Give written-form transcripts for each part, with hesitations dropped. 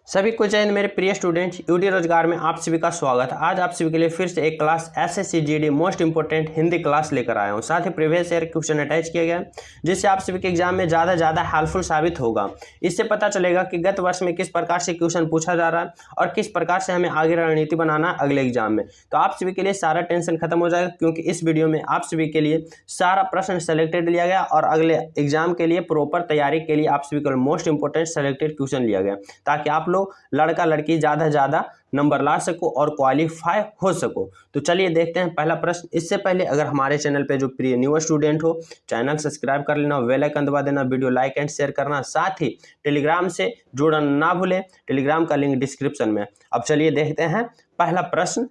सभी को जय हिंद। मेरे प्रिय स्टूडेंट्स, यूडी रोजगार में आप सभी का स्वागत है। आज आप सभी के लिए फिर से एक class SSC GD most important Hindi class लेकर आया हूं। साथ ही प्रीवियस ईयर क्वेश्चन अटैच किया गया है, जिससे आप सभी के एग्जाम में ज़्यादा हेल्पफुल साबित होगा। इससे पता चलेगा कि गत वर्ष में किस प्रकार से क्वेश्चन पूछा जा रहा है और किस प्रकार से हमें आगे रणनीति बनाना है अगले एग्जाम में। तो आप सभी के लिए सारा टेंशन खत्म हो जाएगा, क्योंकि इस वीडियो में आप सभी के लिए सारा प्रश्न सेलेक्टेड लिया गया और अगले एग्जाम के लिए प्रॉपर तैयारी के लिए आप सभी के लिए मोस्ट इंपोर्टेंट सेलेक्टेड क्वेश्चन लिया गया, ताकि आप लोग लड़का लड़की ज़्यादा नंबर ला सको और क्वालिफाई हो सको। तो चलिए देखते हैं पहला प्रश्न। इससे पहले अगर हमारे चैनल पे जो प्रिय न्यू स्टूडेंट हो, चैनल सब्सक्राइब कर लेना, बेल आइकन दबा देना, वीडियो लाइक एंड शेयर करना, साथ ही टेलीग्राम से जुड़ना ना भूलें। टेलीग्राम का लिंक डिस्क्रिप्शन में। अब चलिए देखते हैं पहला प्रश्न।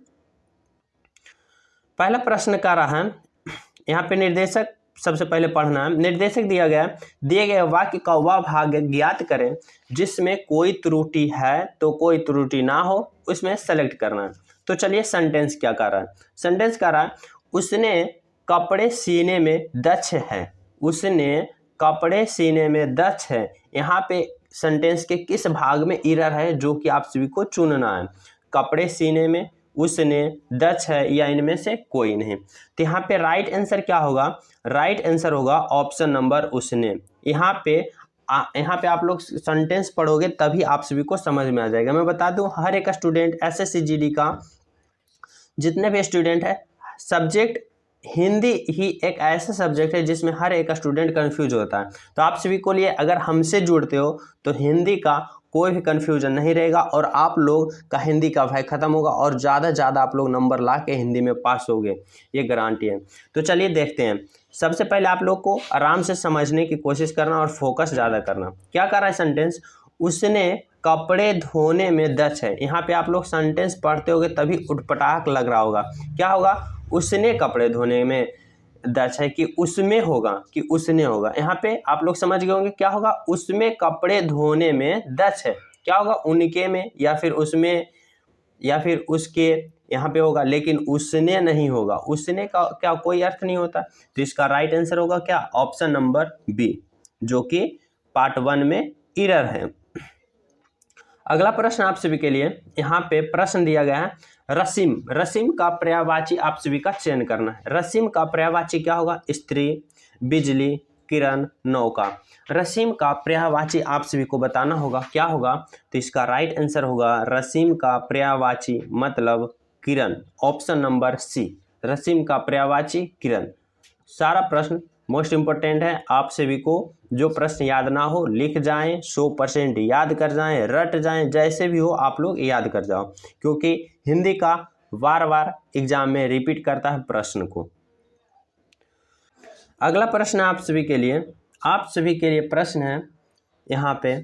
पहला प्रश्न का रहा है, यहाँ पे निर्देशक सबसे पहले पढ़ना है। निर्देशक दिया गया, दिए गए वाक्य का वह भाग ज्ञात करें जिसमें कोई त्रुटि है तो कोई त्रुटि ना हो, उसमें सेलेक्ट करना है। तो चलिए सेंटेंस क्या कर रहा है। सेंटेंस कर रहा है, उसने कपड़े सीने में दक्ष है। उसने कपड़े सीने में दक्ष है। यहाँ पे सेंटेंस के किस भाग में एरर है जो कि आप सभी को चुनना है। कपड़े सीने में, उसने, दक्ष है या इनमें से कोई नहीं। तो यहाँ पे राइट आंसर क्या होगा? राइट आंसर होगा ऑप्शन नंबर उसने। यहाँ पे आप लोग सेंटेंस पढ़ोगे तभी आप सभी को समझ में आ जाएगा। मैं बता दूं, हर एक स्टूडेंट एसएससी जीडी का जितने भी स्टूडेंट है, सब्जेक्ट हिंदी ही एक ऐसा सब्जेक्ट है जिसमें हर एक स्टूडेंट कंफ्यूज होता है। तो आप सभी को लिए अगर हमसे जुड़ते हो तो हिंदी का कोई भी कंफ्यूजन नहीं रहेगा और आप लोग का हिंदी का भय खत्म होगा और ज़्यादा आप लोग नंबर ला के हिंदी में पास होगे, ये गारंटी है। तो चलिए देखते हैं। सबसे पहले आप लोग को आराम से समझने की कोशिश करना और फोकस ज़्यादा करना। क्या कर रहा है सेंटेंस? उसने कपड़े धोने में दक्ष है। यहाँ पे आप लोग सेंटेंस पढ़ते होगे तभी उठपटाक लग रहा होगा। क्या होगा? उसने कपड़े धोने में दक्ष है कि उसमें होगा कि उसने होगा। यहाँ पे आप लोग समझ गए होंगे क्या होगा। उसमें कपड़े धोने में दक्ष है। क्या होगा? उनके में या फिर उसमें या फिर उसके, यहाँ पे होगा, लेकिन उसने नहीं होगा। उसने का क्या कोई अर्थ नहीं होता। तो इसका राइट आंसर होगा क्या? ऑप्शन नंबर बी, जो कि पार्ट 1 में एरर है। अगला प्रश्न आप सभी के लिए यहाँ पे प्रश्न दिया गया है, रसीम। रसीम का पर्यायवाची आप सभी का चयन करना है। रसीम का पर्यायवाची क्या होगा? स्त्री, बिजली, किरण, नौका। रसीम का पर्यायवाची आप सभी को बताना होगा क्या होगा। तो इसका राइट आंसर होगा रसीम का पर्यायवाची मतलब किरण, ऑप्शन नंबर सी। रसीम का पर्यायवाची किरण। सारा प्रश्न मोस्ट इंपोर्टेंट है। आप सभी को जो प्रश्न याद ना हो लिख जाएं, 100% याद कर जाएं, रट जाएं, जैसे भी हो आप लोग याद कर जाओ, क्योंकि हिंदी का बार एग्जाम में रिपीट करता है प्रश्न को। अगला प्रश्न आप सभी के लिए प्रश्न है, यहाँ पे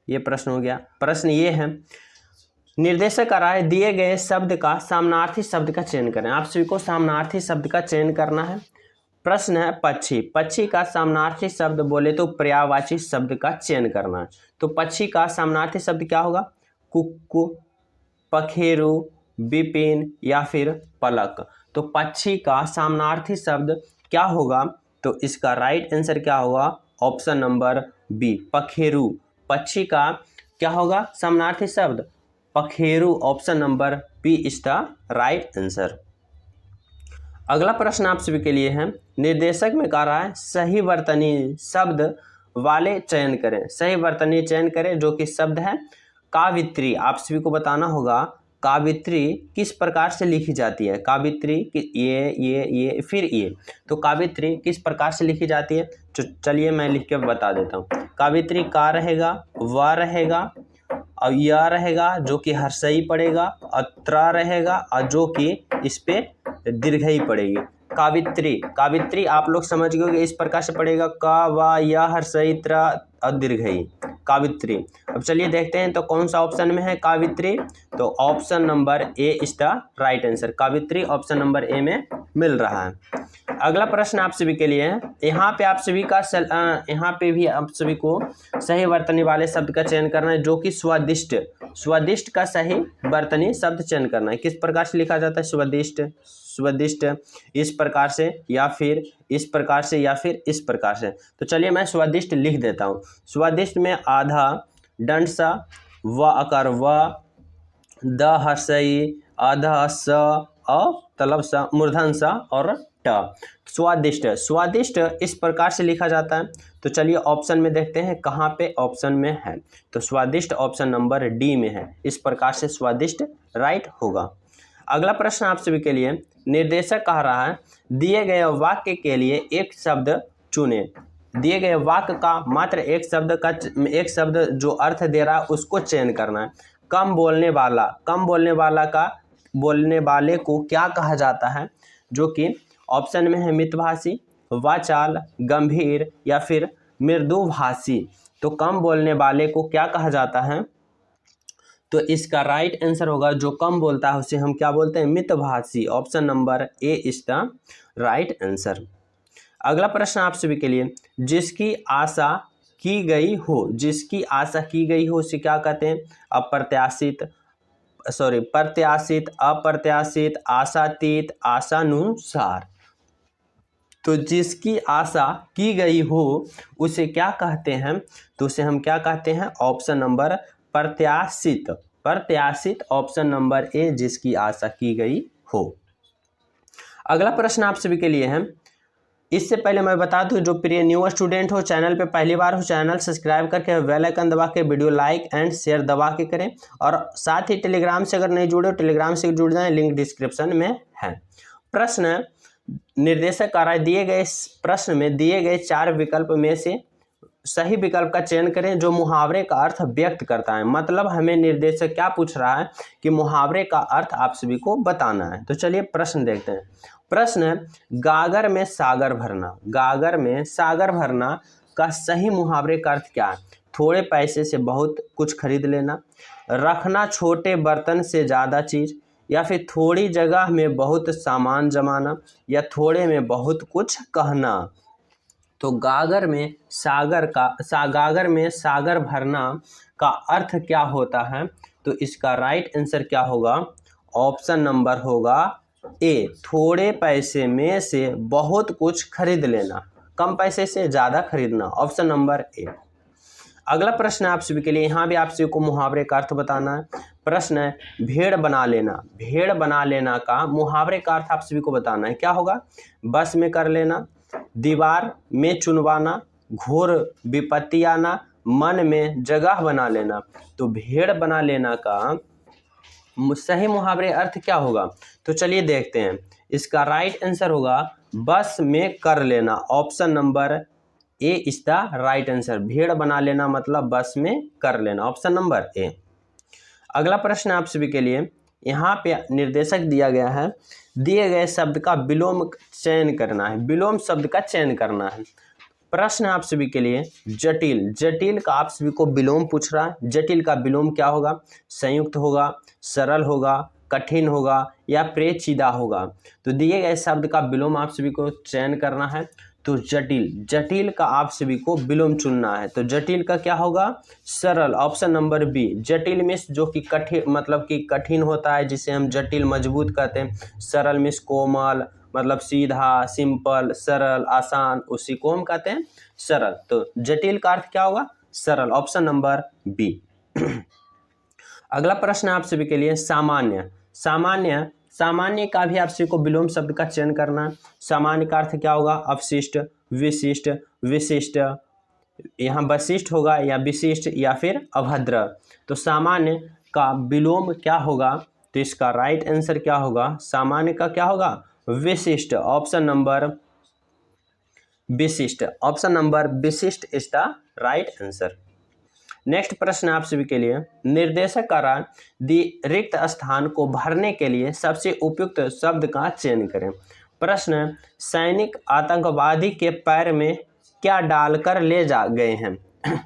ये प्रश्न हो गया। प्रश्न ये है, निर्देशक आ रहा है, दिए गए शब्द का सामनार्थी शब्द का चयन करें। आप सभी को सामनार्थी शब्द का चयन करना है। प्रश्न है पक्षी। पक्षी का सामनार्थी शब्द बोले तो पर्यायवाची शब्द का चयन करना है। तो पक्षी का सामनार्थी शब्द क्या होगा? कुक्कू, पखेरु, विपिन या फिर पलक। तो पक्षी का सामनार्थी शब्द क्या होगा? तो इसका राइट आंसर क्या होगा? ऑप्शन नंबर बी, पखेरु। पक्षी का क्या होगा सामनार्थी शब्द? पखेरु। Option number B is the right answer. अगला प्रश्न आप सभी के लिए है, निर्देशक में कह रहा है सही वर्तनी शब्द वाले चयन करें। सही वर्तनी चयन करें, जो कि शब्द है कावित्री। आप सभी को बताना होगा कावित्री किस प्रकार से लिखी जाती है। कावित्री ये फिर ये। तो कावित्री किस प्रकार से लिखी जाती है? तो चलिए मैं लिख के बता देता हूँ। कावित्री का रहेगा, व रहेगा और यह रहेगा जो कि हर्षई पड़ेगा, और त्र रहेगा और जो कि इस पे दीर्घई पड़ेगी। कावित्री। कावित्री आप लोग समझ गए इस प्रकार से पड़ेगा, का, वा, या, हर्षई, त्र और दीर्घई, कावित्री। अब चलिए देखते हैं तो कौन सा ऑप्शन में है कावित्री। तो option number A is the right answer. कावित्री ऑप्शन नंबर ए में मिल रहा है। अगला प्रश्न आप सभी के लिए है, यहाँ पे भी आप सभी को सही वर्तनी वाले शब्द का चयन करना है, जो कि स्वादिष्ट। स्वादिष्ट का सही वर्तनी शब्द चयन करना है। किस प्रकार से लिखा जाता है? स्वादिष्ट, स्वादिष्ट, इस प्रकार से या फिर इस प्रकार से या फिर इस प्रकार से। तो चलिए मैं स्वादिष्ट लिख देता हूँ। स्वादिष्ट में आधा दंड सा, व आकार व, द हर्षई, अध स, अ तलब सा, मूर्धन सा और ट। स्वादिष्ट, स्वादिष्ट इस प्रकार से लिखा जाता है। तो चलिए ऑप्शन में देखते हैं कहाँ पे ऑप्शन में है। तो स्वादिष्ट ऑप्शन नंबर डी में है। इस प्रकार से स्वादिष्ट राइट होगा। अगला प्रश्न आप सभी के लिए, निर्देशक कह रहा है दिए गए वाक्य के लिए एक शब्द चुने। दिए गए वाक्य का मात्र एक शब्द जो अर्थ दे रहा है उसको चयन करना है। कम बोलने वाला, कम बोलने वाले को क्या कहा जाता है, जो कि ऑप्शन में है मितभाषी, वाचाल, गंभीर या फिर मृदुभाषी। तो कम बोलने वाले को क्या कहा जाता है, तो इसका राइट आंसर होगा जो कम बोलता है उसे हम क्या बोलते हैं, मितभाषी। Option number A is the right answer. अगला प्रश्न आप सभी के लिए, जिसकी आशा की गई हो, जिसकी आशा की गई हो उसे क्या कहते हैं, प्रत्याशित, अप्रत्याशित, आशातीत, आशानुसार। तो जिसकी आशा की गई हो उसे क्या कहते हैं, तो उसे हम क्या कहते हैं, ऑप्शन नंबर प्रत्याशित। प्रत्याशित ऑप्शन नंबर ए, जिसकी आशा की गई हो। अगला प्रश्न आप सभी के लिए है, इससे पहले मैं बता दूं जो प्रिय न्यू स्टूडेंट हो, चैनल पे पहली बार हो, चैनल सब्सक्राइब करके बेल आइकन दबा के वीडियो लाइक एंड शेयर दबा के करें। और साथ ही टेलीग्राम से अगर नहीं जुड़े हो टेलीग्राम से जुड़ जाएं, लिंक डिस्क्रिप्शन में है। प्रश्न निर्देशक कह रहा है दिए गए प्रश्न में दिए गए 4 विकल्प में से सही विकल्प का चयन करें जो मुहावरे का अर्थ व्यक्त करता है। मतलब हमें निर्देशक क्या पूछ रहा है कि मुहावरे का अर्थ आप सभी को बताना है। तो चलिए प्रश्न देखते हैं। प्रश्न, गागर में सागर भरना, गागर में सागर भरना का सही मुहावरे का अर्थ क्या है। थोड़े पैसे से बहुत कुछ खरीद लेना, रखना छोटे बर्तन से ज़्यादा चीज़, या फिर थोड़ी जगह में बहुत सामान जमाना, या थोड़े में बहुत कुछ कहना। तो गागर में सागर भरना का अर्थ क्या होता है, तो इसका राइट आंसर क्या होगा, ऑप्शन नंबर होगा ए, थोड़े पैसे में से बहुत कुछ खरीद लेना, कम पैसे से ज़्यादा खरीदना। ऑप्शन नंबर ए। अगला प्रश्न आप सभी के लिए, यहाँ भी आप सभी को मुहावरे का अर्थ बताना है। प्रश्न है, भेड़ बना लेना, भेड़ बना लेना का मुहावरे का अर्थ आप सभी को बताना है। क्या होगा, बस में कर लेना, दीवार में चुनवाना, घोर विपत्ति आना, मन में जगह बना लेना। तो भेड़ बना लेना का सही मुहावरे अर्थ क्या होगा, तो चलिए देखते हैं। इसका राइट आंसर होगा बस में कर लेना। Option number A is the right answer. भेड़ बना लेना मतलब बस में कर लेना। ऑप्शन नंबर ए। अगला प्रश्न आप सभी के लिए, यहाँ पे निर्देशक दिया गया है दिए गए शब्द का विलोम चयन करना है, विलोम शब्द का चयन करना है। प्रश्न आप सभी के लिए, जटिल, जटिल का आप सभी को विलोम पूछ रहा है। जटिल का विलोम क्या होगा, संयुक्त होगा, सरल होगा, कठिन होगा या पेचीदा होगा। तो दिए गए शब्द का विलोम आप सभी को चयन करना है। तो जटिल, जटिल का आप सभी को विलोम चुनना है। तो जटिल का क्या होगा, सरल। Option number B. जटिल मीन्स जो कि कठिन, मतलब कि कठिन होता है, जिसे हम जटिल मजबूत कहते हैं। सरल मीन्स कोमल, मतलब सीधा, सिंपल, सरल, आसान, उसी को हम कहते हैं सरल। तो जटिल का अर्थ क्या होगा, सरल। Option number B. अगला प्रश्न आप सभी के लिए, सामान्य, सामान्य, सामान्य का भी आप सभी को विलोम शब्द का चयन करना है। सामान्य का अर्थ क्या होगा, अवशिष्ट, विशिष्ट, विशिष्ट, यहाँ वशिष्ठ होगा या विशिष्ट या फिर अभद्र। तो सामान्य का विलोम क्या होगा, तो इसका राइट आंसर क्या होगा, सामान्य का क्या होगा, विशिष्ट। ऑप्शन नंबर विशिष्ट, ऑप्शन नंबर विशिष्ट is the right answer. Next प्रश्न आप सभी के लिए, निर्देशक द्वारा दी रिक्त स्थान को भरने के लिए सबसे उपयुक्त शब्द का चयन करें। प्रश्न, सैनिक आतंकवादी के पैर में क्या डालकर ले जा गए हैं।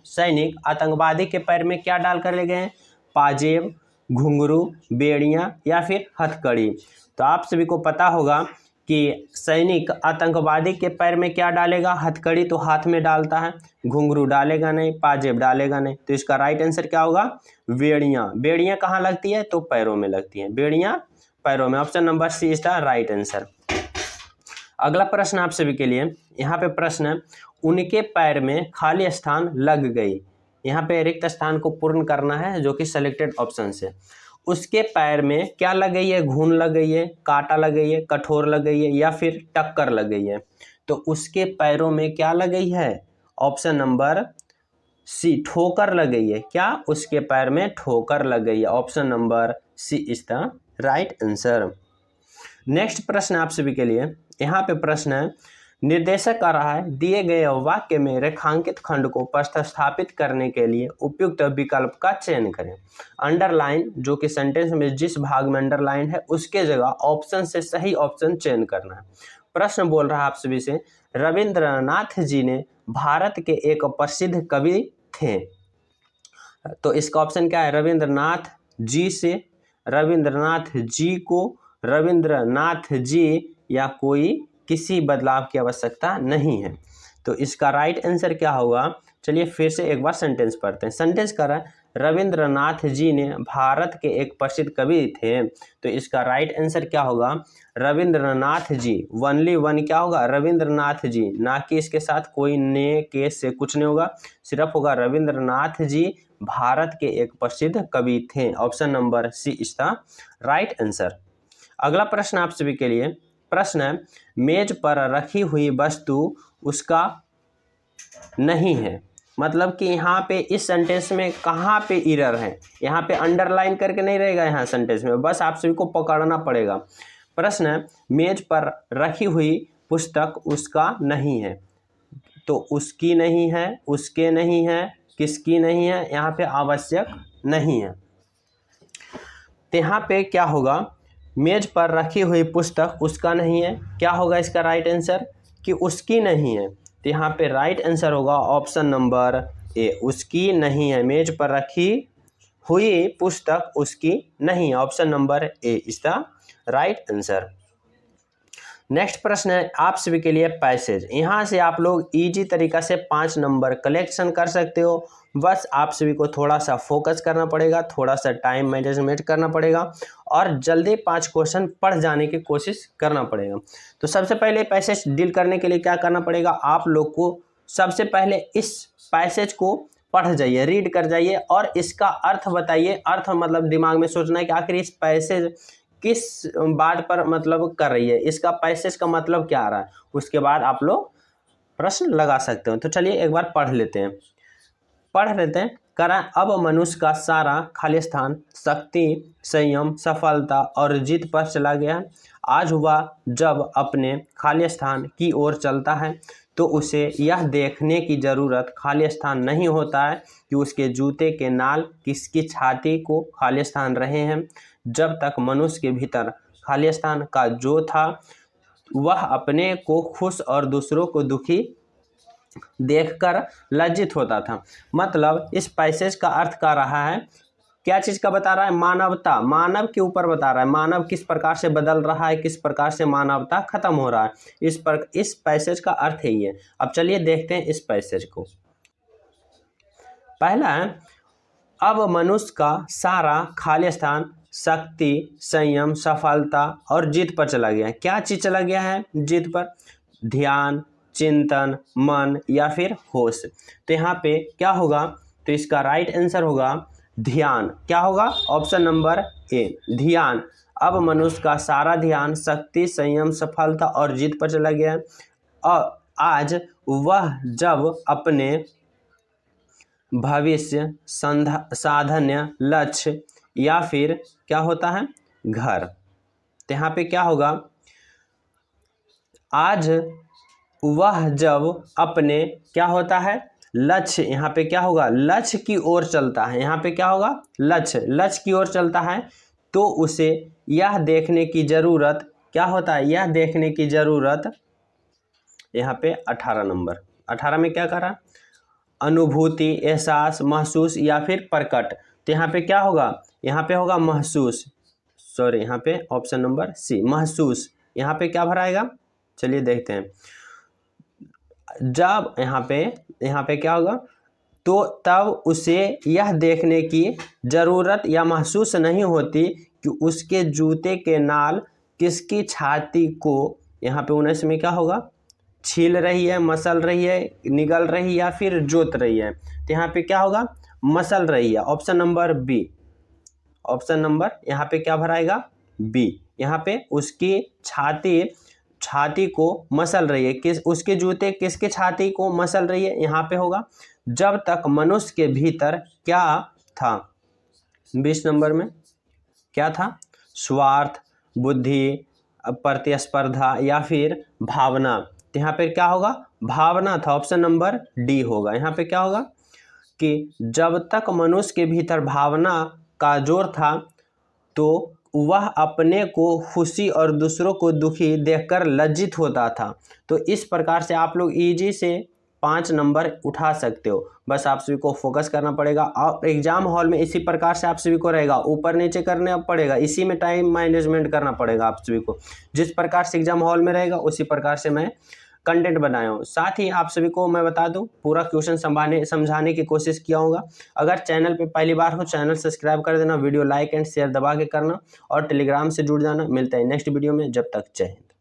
सैनिक आतंकवादी के पैर में क्या डालकर ले गए हैं, पाजेब, घुंघरू, बेड़ियां या फिर हथकड़ी। तो आप सभी को पता होगा कि सैनिक आतंकवादी के पैर में क्या डालेगा, हथकड़ी तो हाथ में डालता है, घुंघरू डालेगा नहीं, पाजेब डालेगा नहीं। तो इसका राइट आंसर क्या होगा, बेड़ियां। बेड़ियां कहाँ लगती है, तो पैरों में लगती हैं, बेड़ियां पैरों में। Option number C is the right answer. अगला प्रश्न आप सभी के लिए, यहाँ पे प्रश्न है, उनके पैर में खाली स्थान लग गई, यहाँ पे रिक्त स्थान को पूर्ण करना है जो कि सेलेक्टेड ऑप्शन से। उसके पैर में क्या लग गई है, घून लग गई है, कांटा लग गई है, कठोर लग गई है या फिर टक्कर लग गई है। तो उसके पैरों में क्या लग गई है, ऑप्शन नंबर सी ठोकर लग गई है। क्या, उसके पैर में ठोकर लग गई है। Option number C is the right answer. Next प्रश्न आप सभी के लिए, यहाँ पे प्रश्न है, निर्देशक कह रहा है दिए गए वाक्य में रेखांकित खंड को प्रतिस्थापित करने के लिए उपयुक्त विकल्प का चयन करें। अंडरलाइन, जो कि सेंटेंस में जिस भाग में अंडरलाइन है उसके जगह ऑप्शन से सही ऑप्शन चयन करना है। प्रश्न बोल रहा है आप सभी से, रविंद्रनाथ जी ने भारत के एक प्रसिद्ध कवि थे। तो इसका ऑप्शन क्या है, रविंद्रनाथ जी से, रविंद्रनाथ जी को, रविंद्रनाथ जी या कोई किसी बदलाव की आवश्यकता नहीं है। तो इसका राइट आंसर क्या होगा, चलिए फिर से एक बार सेंटेंस पढ़ते हैं। सेंटेंस कर रहा है, रविंद्रनाथ जी ने भारत के एक प्रसिद्ध कवि थे। तो इसका राइट आंसर क्या होगा, रविंद्रनाथ जी, ओनली वन क्या होगा, रविंद्रनाथ जी, ना कि इसके साथ कोई ने के से कुछ नहीं होगा, सिर्फ होगा रविंद्रनाथ जी भारत के एक प्रसिद्ध कवि थे। Option number C is the right answer. अगला प्रश्न आप सभी के लिए, प्रश्न है, मेज पर रखी हुई वस्तु उसका नहीं है। मतलब कि यहाँ पे इस सेंटेंस में कहाँ पे एरर है, यहाँ पे अंडरलाइन करके नहीं रहेगा यहाँ सेंटेंस में, बस आप सभी को पकड़ना पड़ेगा। प्रश्न है, मेज पर रखी हुई पुस्तक उसका नहीं है। तो उसकी नहीं है, उसके नहीं है, किसकी नहीं है, यहाँ पे आवश्यक नहीं है। तो यहाँ पे क्या होगा, मेज पर रखी हुई पुस्तक उसका नहीं है, क्या होगा इसका राइट आंसर, कि उसकी नहीं है। तो यहाँ पे राइट आंसर होगा ऑप्शन नंबर ए, उसकी नहीं है, मेज पर रखी हुई पुस्तक उसकी नहीं है। Option number A is the right answer. Next प्रश्न है आप सभी के लिए पैसेज। यहाँ से आप लोग इजी तरीका से 5 नंबर कलेक्शन कर सकते हो, बस आप सभी को थोड़ा सा फोकस करना पड़ेगा, थोड़ा सा टाइम मैनेजमेंट करना पड़ेगा और जल्दी 5 क्वेश्चन पढ़ जाने की कोशिश करना पड़ेगा। तो सबसे पहले पैसेज डील करने के लिए क्या करना पड़ेगा, आप लोग को सबसे पहले इस पैसेज को पढ़ जाइए, रीड कर जाइए और इसका अर्थ बताइए। अर्थ मतलब दिमाग में सोचना है कि आखिर इस पैसेज किस बात पर मतलब कर रही है, इसका पैसेज का मतलब क्या आ रहा है, उसके बाद आप लोग प्रश्न लगा सकते हो। तो चलिए एक बार पढ़ लेते हैं। करा, अब मनुष्य का सारा खाली स्थान शक्ति, संयम, सफलता और जीत पर चला गया है। आज वह जब अपने खाली स्थान की ओर चलता है तो उसे यह देखने की जरूरत खाली स्थान नहीं होता है कि उसके जूते के नाल किसकी छाती को खाली स्थान रहे हैं। जब तक मनुष्य के भीतर खाली स्थान का जो था वह अपने को खुश और दूसरों को दुखी देखकर लज्जित होता था। मतलब इस पैसेज का अर्थ कर रहा है, क्या चीज़ का बता रहा है, मानवता, मानव के ऊपर बता रहा है, मानव किस प्रकार से बदल रहा है, किस प्रकार से मानवता खत्म हो रहा है। इस पैसेज का अर्थ है ये। अब चलिए देखते हैं इस पैसेज को। पहला है, अब मनुष्य का सारा खाली स्थान शक्ति, संयम, सफलता और जीत पर चला गया है। क्या चीज चला गया है जीत पर, ध्यान, चिंतन, मन या फिर होश। तो यहाँ पे क्या होगा, तो इसका राइट आंसर होगा ध्यान। क्या होगा, ऑप्शन नंबर ए, ध्यान। अब मनुष्य का सारा ध्यान शक्ति, संयम, सफलता और जीत पर चला गया है। और आज वह जब अपने भविष्य, साधन्य, लक्ष्य या फिर क्या होता है घर। तो यहाँ पे क्या होगा, आज वह जब अपने क्या होता है लक्ष्य, यहाँ पे क्या होगा लक्ष्य की ओर चलता है। यहाँ पे क्या होगा लक्ष्य की ओर चलता है तो उसे यह देखने की जरूरत, क्या होता है यह देखने की जरूरत। यहाँ पे 18 नंबर, 18 में क्या करा, अनुभूति, एहसास, महसूस या फिर प्रकट। तो यहाँ पे क्या होगा, यहाँ पे होगा महसूस, सॉरी यहाँ पे ऑप्शन नंबर सी महसूस। यहाँ पे क्या भराएगा, चलिए देखते हैं। जब यहाँ पे क्या होगा, तो तब उसे यह देखने की जरूरत या महसूस नहीं होती कि उसके जूते के नाल किसकी छाती को, यहाँ पे 19 में क्या होगा छील रही है, मसल रही है, निगल रही है या फिर जोत रही है। तो यहाँ पे क्या होगा, मसल रही है, option number B. Option number यहाँ पे क्या भराएगा, बी। यहाँ पे उसकी छाती को मसल रही है, किस उसके जूते किसके छाती को मसल रही है, यहाँ पे होगा जब तक मनुष्य के भीतर क्या था, 20 नंबर में क्या था, स्वार्थ, बुद्धि, प्रतिस्पर्धा या फिर भावना। तो यहाँ पे क्या होगा, भावना था, ऑप्शन नंबर डी होगा। यहाँ पे क्या होगा कि जब तक मनुष्य के भीतर भावना का जोर था तो वह अपने को खुशी और दूसरों को दुखी देखकर लज्जित होता था। तो इस प्रकार से आप लोग इजी से 5 नंबर उठा सकते हो। बस आप सभी को फोकस करना पड़ेगा और एग्जाम हॉल में इसी प्रकार से आप सभी को रहेगा, ऊपर नीचे करने पड़ेगा, इसी में टाइम मैनेजमेंट करना पड़ेगा आप सभी को। जिस प्रकार से एग्जाम हॉल में रहेगा उसी प्रकार से मैं कंटेंट बनाया हूँ। साथ ही आप सभी को मैं बता दूं, पूरा क्वेश्चन समझाने की कोशिश किया होगा। अगर चैनल पे पहली बार हो, चैनल सब्सक्राइब कर देना, वीडियो लाइक एंड शेयर दबा के करना और टेलीग्राम से जुड़ जाना। मिलते हैं नेक्स्ट वीडियो में, जब तक जय हिंद।